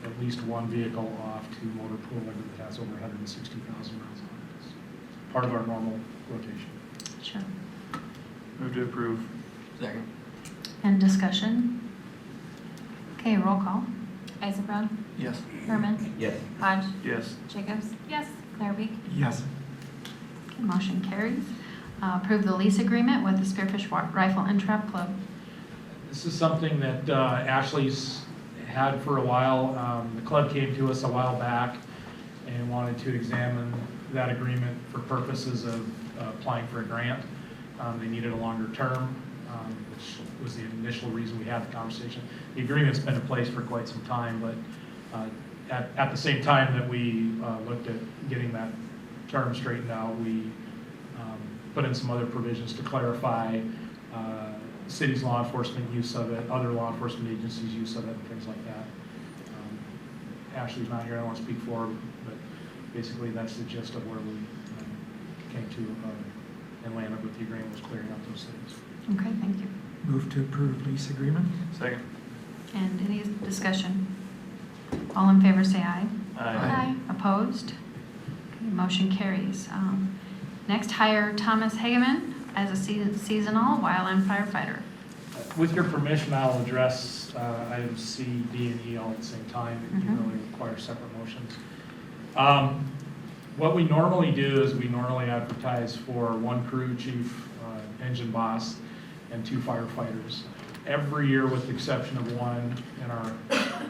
at least one vehicle off to motor pool that has over 160,000 miles on it. It's part of our normal rotation. Sure. Move to approve. Second. And discussion. Okay, roll call. Isabel? Yes. Herman? Yes. Hodge? Yes. Jacobs? Yes. Clairby? Yes. Okay, motion carries. Approve the lease agreement with the Spearfish Rifle and Trap Club. This is something that Ashley's had for a while. The club came to us a while back and wanted to examine that agreement for purposes of applying for a grant. They needed a longer term, which was the initial reason we had the conversation. The agreement's been in place for quite some time, but at the same time that we looked at getting that term straightened out, we put in some other provisions to clarify city's law enforcement use of it, other law enforcement agencies' use of it, and things like that. Ashley's not here, I don't want to speak for her, but basically that's the gist of where we came to and landed with the agreement, was clearing up those things. Okay, thank you. Move to approve lease agreement. Second. And any discussion? All in favor say aye. Aye. Opposed? Okay, motion carries. Next, hire Thomas Hageman as a seasonal wildland firefighter. With your permission, I'll address items C, D, and E all at the same time. It can really require separate motions. What we normally do is we normally advertise for one crew chief, engine boss, and 2 firefighters. Every year, with the exception of one in our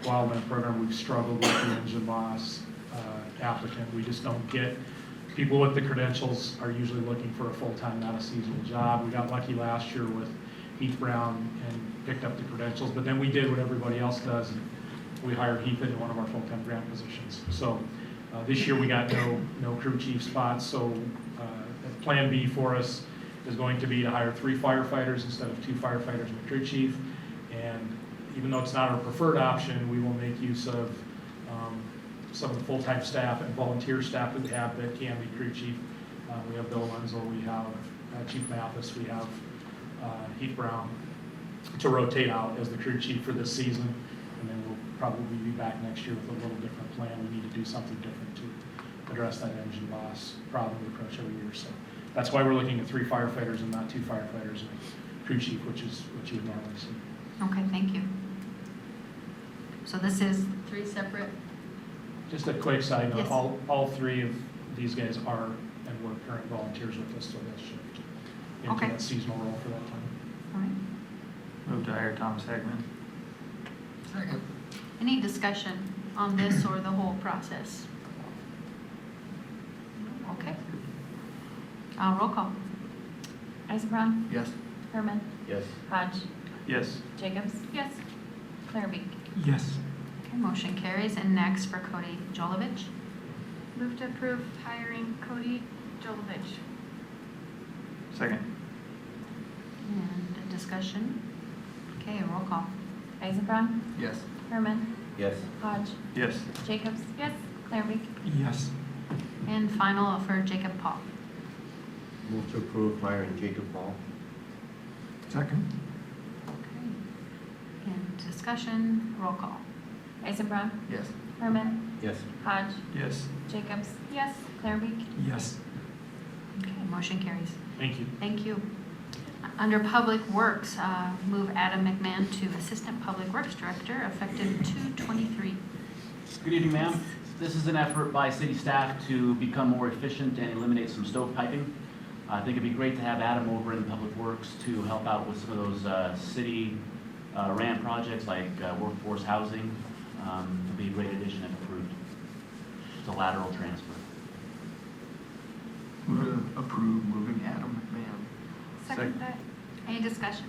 wildland program, we've struggled with the engine boss applicant. We just don't get people with the credentials are usually looking for a full-time, not a seasonal job. We got lucky last year with Heath Brown and picked up the credentials, but then we did what everybody else does, and we hired Heath into one of our full-time grant positions. So this year we got no crew chief spots, so plan B for us is going to be to hire 3 firefighters instead of 2 firefighters and a crew chief. And even though it's not our preferred option, we will make use of some of the full-time staff and volunteer staff that we have that can be crew chief. We have Bill Wenzel, we have Chief Mathis, we have Heath Brown to rotate out as the crew chief for this season. And then we'll probably be back next year with a little different plan. We need to do something different to address that engine boss problem we approach every year. So that's why we're looking at 3 firefighters and not 2 firefighters and a crew chief, which is what you would normally see. Okay, thank you. So this is 3 separate. Just a quick side note, Yes. all 3 of these guys are and were current volunteers with us, so they'll shift into Okay. that seasonal role for that time. All right. Move to hire Thomas Hagman. Second. Any discussion on this or the whole process? Okay. Roll call. Isabel? Yes. Herman, Yes. Hodge, Yes. Jacobs, Yes. Clairbeak. Yes. Okay, motion carries. And next for Cody Jolovich. Move to approve hiring Cody Jolovich. Second. And a discussion. Okay, roll call. Eisenbrown, Yes. Herman, Yes. Hodge, Yes. Jacobs, Yes. Clairbeak. Yes. And final for Jacob Paul. Move to approve hiring Jacob Paul. Second. Okay. And discussion, roll call. Eisenbrown, Yes. Herman, Yes. Hodge, Yes. Jacobs, Yes. Clairbeak. Yes. Okay, motion carries. Thank you. Thank you. Under Public Works, move Adam McMahon to Assistant Public Works Director effective 2/23. Good evening, ma'am. This is an effort by city staff to become more efficient and eliminate some stovepiping. I think it'd be great to have Adam over in Public Works to help out with some of those city ran projects like workforce housing. It'd be a great addition if approved. It's a lateral transfer. Move to approve moving Adam McMahon. Second that. Any discussion?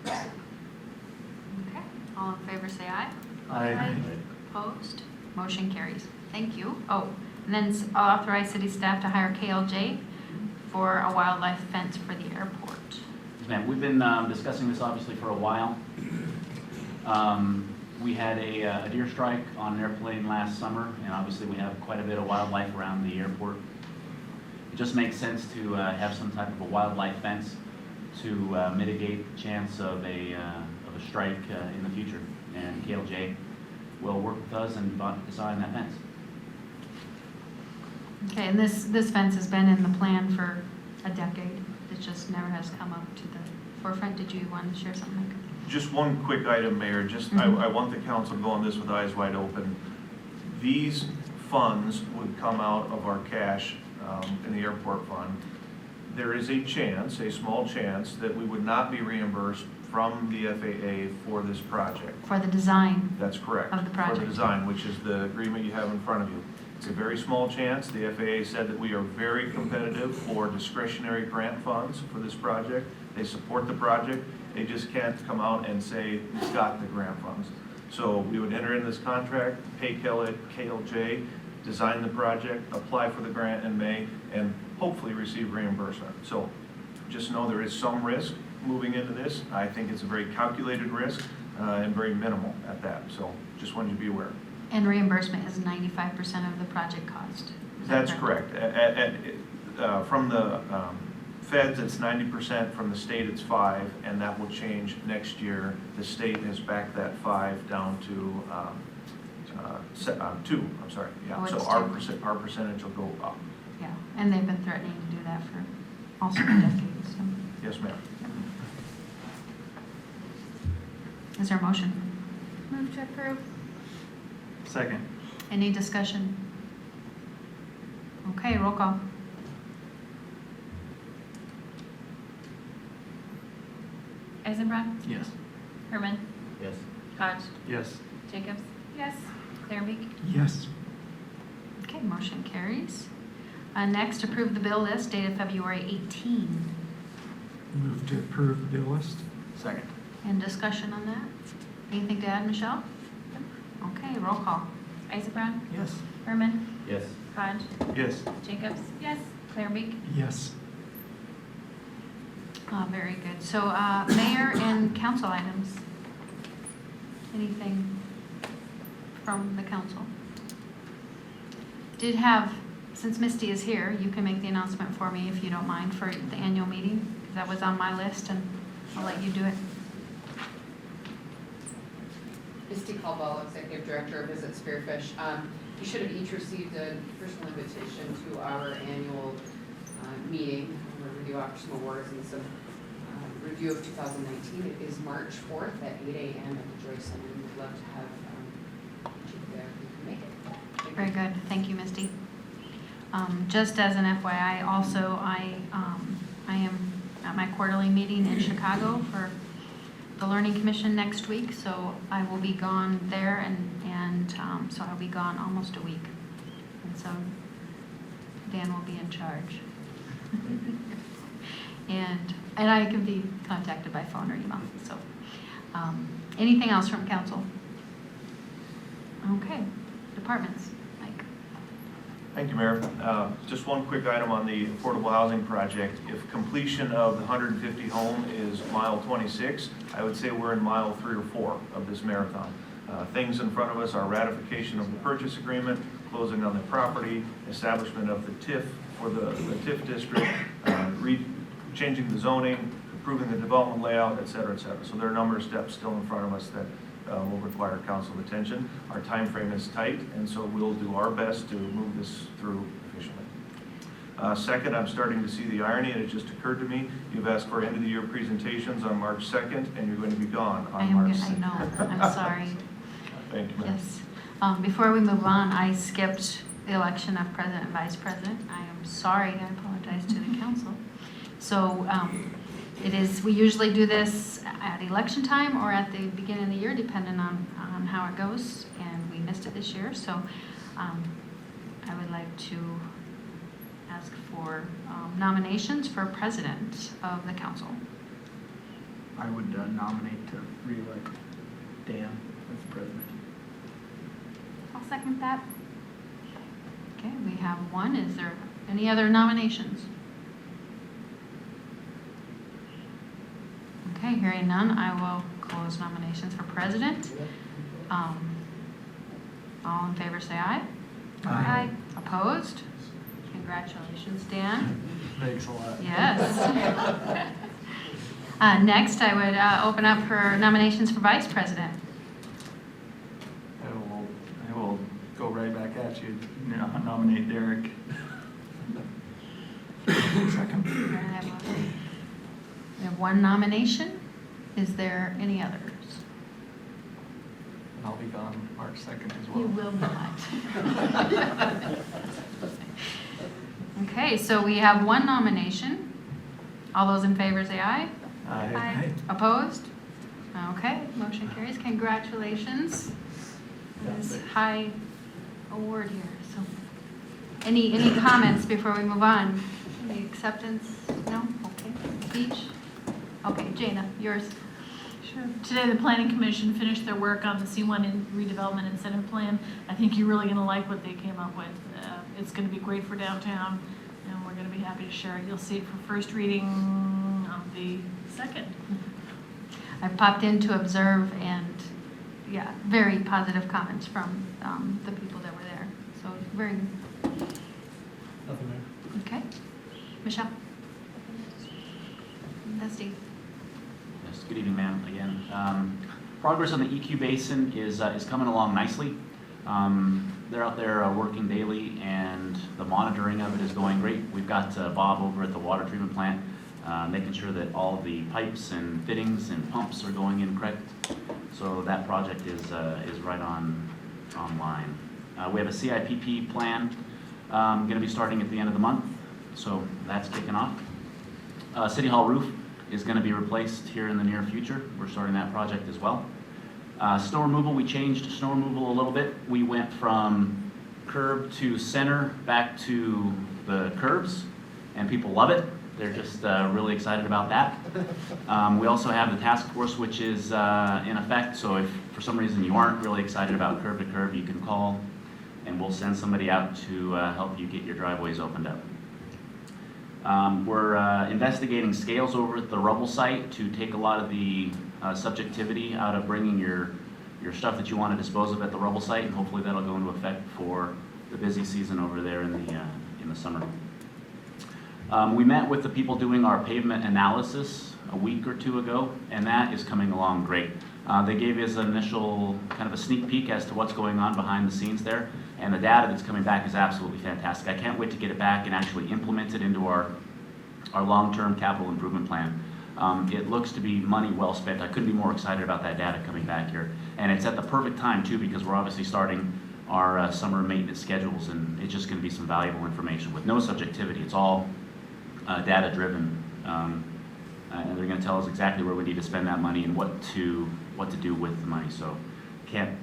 Okay, all in favor say aye. Aye. Opposed? Motion carries. Thank you. Oh, and then authorize city staff to hire KLJ for a wildlife fence for the airport. Yes, ma'am. We've been discussing this obviously for a while. We had a deer strike on an airplane last summer, and obviously we have quite a bit of wildlife around the airport. It just makes sense to have some type of a wildlife fence to mitigate the chance of a strike in the future. And KLJ will work with us and design that fence. Okay, and this fence has been in the plan for a decade. It just never has come up to the forefront. Did you want to share something, Mike? Just one quick item, Mayor, I want the council to go on this with eyes wide open. These funds would come out of our cash in the airport fund. There is a chance, a small chance, that we would not be reimbursed from the FAA for this project. For the design. That's correct. Of the For project. the design, which is the agreement you have in front of you. It's a very small chance. The FAA said that we are very competitive for discretionary grant funds for this project. They support the project. They just can't come out and say, we've got the grant funds. So we would enter in this contract, pay KLJ, design the project, apply for the grant in May, and hopefully receive reimbursement. So just know there is some risk moving into this. I think it's a very calculated risk and very minimal at that. So just wanted you to be aware. And reimbursement is 95% of the project cost. Is that That's correct. From the feds, it's 90%, from the state, it's 5%, and that will change next year. The state has backed that 5 down to 2, I'm sorry. Oh, Yeah, so it's our percentage will go up. Yeah, and they've been threatening to do that for also decades. So. Yes, ma'am. Is there a motion? Move to approve. Second. Any discussion? Okay, roll call. Eisenbrown, Yes. Herman, Yes. Hodge, Yes. Jacobs, Yes. Clairbeak. Yes. Okay, motion carries. Next, approve the bill list dated February 18. Move to approve the bill list. Second. And discussion on that? Anything to add, Michelle? Okay, roll call. Eisenbrown, Yes. Herman, Yes. Hodge, Yes. Jacobs, Yes. Clairbeak. Yes. Very good. So, mayor and council items. Anything from the council? Did have, since Misty is here, you can make the announcement for me if you don't mind for the annual meeting, because that was on my list, and I'll let you do it. Misty Caldwell, Executive Director of Visit Spearfish. You should have each received a personal invitation to our annual meeting where we do offer some awards and some review of 2019. It is March 4th at 8 a.m. at the Joy Center. We would love to have Chief there who can make it. Thank you. Very good. Thank you, Misty. Just as an FYI, also, I am at my quarterly meeting in Chicago for the Learning Commission next week, so I will be gone there, and so I'll be gone almost a week. And so Dan will be in charge. And And I can be contacted by phone or email, so. Anything else from council? Okay, departments, Mike. Thank you, Mayor. Just one quick item on the affordable housing project. If completion of the 150 home is mile 26, I would say we're in mile 3 or 4 of this marathon. Things in front of us are ratification of the purchase agreement, closing on the property, establishment of the TIF for the TIF district, changing the zoning, approving the development layout, et cetera, et cetera. So there are a number of steps still in front of us that will require council attention. Our time frame is tight, and so we'll do our best to move this through efficiently. Second, I'm starting to see the irony, and it just occurred to me. You've asked for end-of-the-year presentations on March 2nd, and you're going to be gone on March 6th. I know, I'm sorry. Thank you, ma'am. Yes. Before we move on, I skipped the election of president and vice president. I am sorry, I apologize to the council. So we usually do this at election time or at the beginning of the year, depending on how it goes, and we missed it this year. So I would like to ask for nominations for president of the council. I would nominate to re-elect Dan as president. I'll second that. Okay, we have one. Is there any other nominations? Okay, hearing none, I will close nominations for president. All in favor say aye. Aye. Opposed? Congratulations, Dan. Thanks a lot. Yes. Next, I would open up for nominations for vice president. I will go right back at you, nominate Derek. Second. We have one nomination. Is there any others? And I'll be gone March 2nd as well. You will not. Okay, so we have one nomination. All those in favor say aye. Aye. Opposed? Okay, motion carries. Congratulations on this high award here. So, any comments before we move on? Any acceptance? No? Okay. Beach? Okay, Jana, yours. Sure. Today, the Planning Commission finished their work on the C1 redevelopment incentive plan. I think you're really going to like what they came up with. It's going to be great for downtown, and we're going to be happy to share it. You'll see it for first reading on the 2nd. I popped in to observe, and yeah, very positive comments from the people that were there. So very good. Nothing there. Okay. Michelle? Steve? Yes, good evening, ma'am, again. Progress on the EQ Basin is coming along nicely. They're out there working daily, and the monitoring of it is going great. We've got Bob over at the water treatment plant making sure that all of the pipes and fittings and pumps are going in correct. So that project is right online. We have a CIPP plan going to be starting at the end of the month, so that's kicking off. City Hall roof is going to be replaced here in the near future. We're starting that project as well. Snow removal, we changed snow removal a little bit. We went from curb to center back to the curbs, and people love it. They're just really excited about that. We also have the task force, which is in effect. So if for some reason you aren't really excited about curb to curb, you can call, and we'll send somebody out to help you get your driveways opened up. We're investigating scales over at the rubble site to take a lot of the subjectivity out of bringing your stuff that you want to dispose of at the rubble site, and hopefully that'll go into effect for the busy season over there in the summer. We met with the people doing our pavement analysis a week or two ago, and that is coming along great. They gave us an initial kind of a sneak peek as to what's going on behind the scenes there, and the data that's coming back is absolutely fantastic. I can't wait to get it back and actually implement it into our long-term capital improvement plan. It looks to be money well spent. I couldn't be more excited about that data coming back here. And it's at the perfect time too, because we're obviously starting our summer maintenance schedules, and it's just going to be some valuable information with no subjectivity. It's all data driven, and they're going to tell us exactly where we need to spend that money and what to do with the money. So can't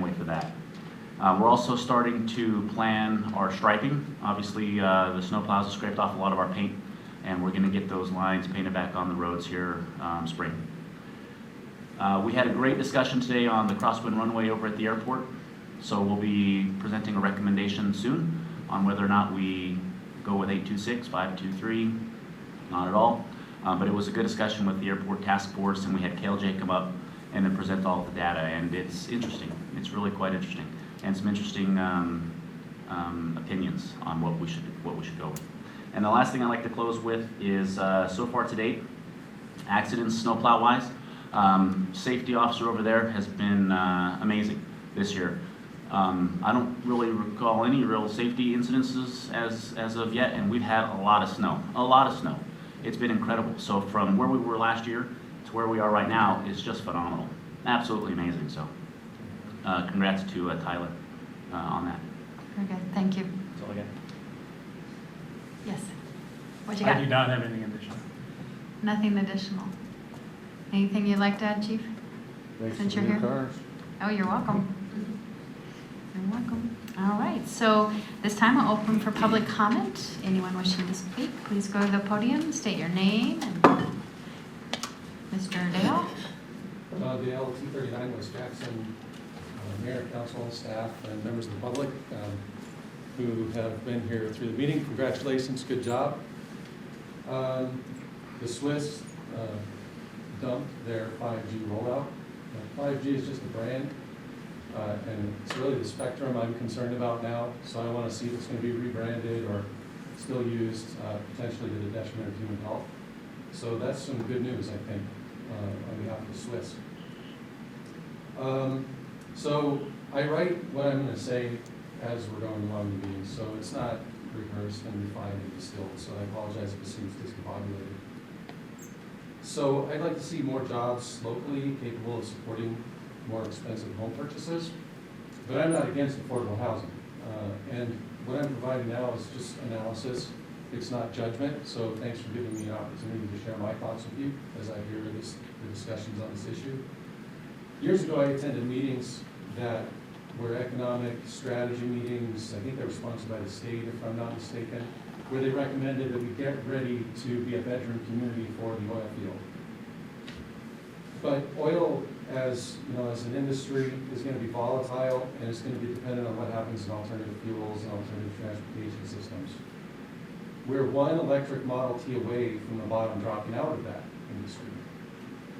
wait for that. We're also starting to plan our striping. Obviously, the snow plows have scraped off a lot of our paint and we're going to get those lines painted back on the roads here spring. We had a great discussion today on the crosswind runway over at the airport, so we'll be presenting a recommendation soon on whether or not we go with 826, 523, not at all. But it was a good discussion with the airport task force, and we had Kale come up and then present all of the data, and it's interesting. It's really quite interesting, and some interesting opinions on what we should go with. And the last thing I'd like to close with is so far to date, accidents snowplow wise, safety officer over there has been amazing this year. I don't really recall any real safety incidences as of yet, and we've had a lot of snow. It's been incredible. So from where we were last year to where we are right now is just phenomenal. Absolutely amazing. So congrats to Tyler on that. Very good, thank you. That's all I got. Yes. What you I got? do not have anything additional. Nothing additional. Anything you'd like to add, Chief? Since you're here. Oh, you're welcome. You're welcome. All right, so this time I'll open for public comment. Anyone wishing to speak, please go to the podium, state your name, and Mr. Dale. Dale, 239 West Jackson, Mayor, Council, staff, and members of the public who have been here through the meeting. Congratulations, good job. The Swiss dumped their 5G rollout. 5G is just a brand. And it's really the spectrum I'm concerned about now, so I want to see if it's going to be rebranded or still used potentially to the detriment of human health. So that's some good news, I think, on behalf of the Swiss. So I write what I'm going to say as we're going along the meeting, so it's not rehearsed and refined and distilled, so I apologize if it seems discombobulated. So I'd like to see more jobs locally capable of supporting more expensive home purchases, but I'm not against affordable housing. And what I'm providing now is just analysis. It's not judgment, so thanks for giving me an opportunity to share my thoughts with you as I hear the discussions on this issue. Years ago, I attended meetings that were economic strategy meetings. I think they were sponsored by the state, if I'm not mistaken, where they recommended that we get ready to be a bedroom community for the oil field. But oil, as an industry, is going to be volatile, and it's going to be dependent on what happens in alternative fuels and alternative transportation systems. We're one electric Model T away from the bottom dropping out of that industry.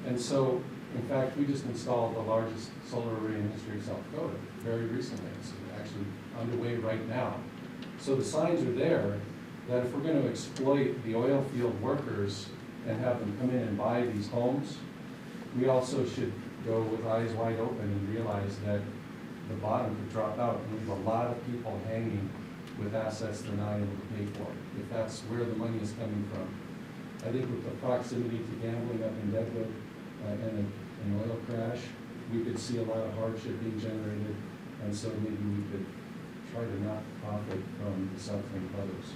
And so, in fact, we just installed the largest solar array in the history of South Dakota very recently. It's actually underway right now. So the signs are there that if we're going to exploit the oil field workers and have them come in and buy these homes, we also should go with eyes wide open and realize that the bottom could drop out and leave a lot of people hanging with assets they're not able to pay for, if that's where the money is coming from. I think with the proximity to gambling up in Deadwood and an oil crash, we could see a lot of hardship being generated, and so maybe we could try to not profit from the suffering of others.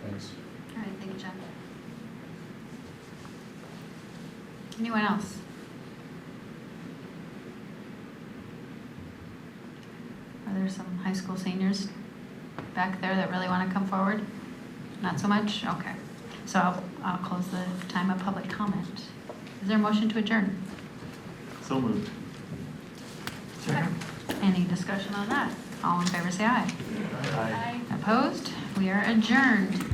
Thanks. All right, thank you, John. Anyone else? Are there some high school seniors back there that really want to come forward? Not so much? Okay. So I'll close the time of public comment. Is there a motion to adjourn? So moved. Any discussion on that? All in favor, say aye. Aye. Opposed? We are adjourned.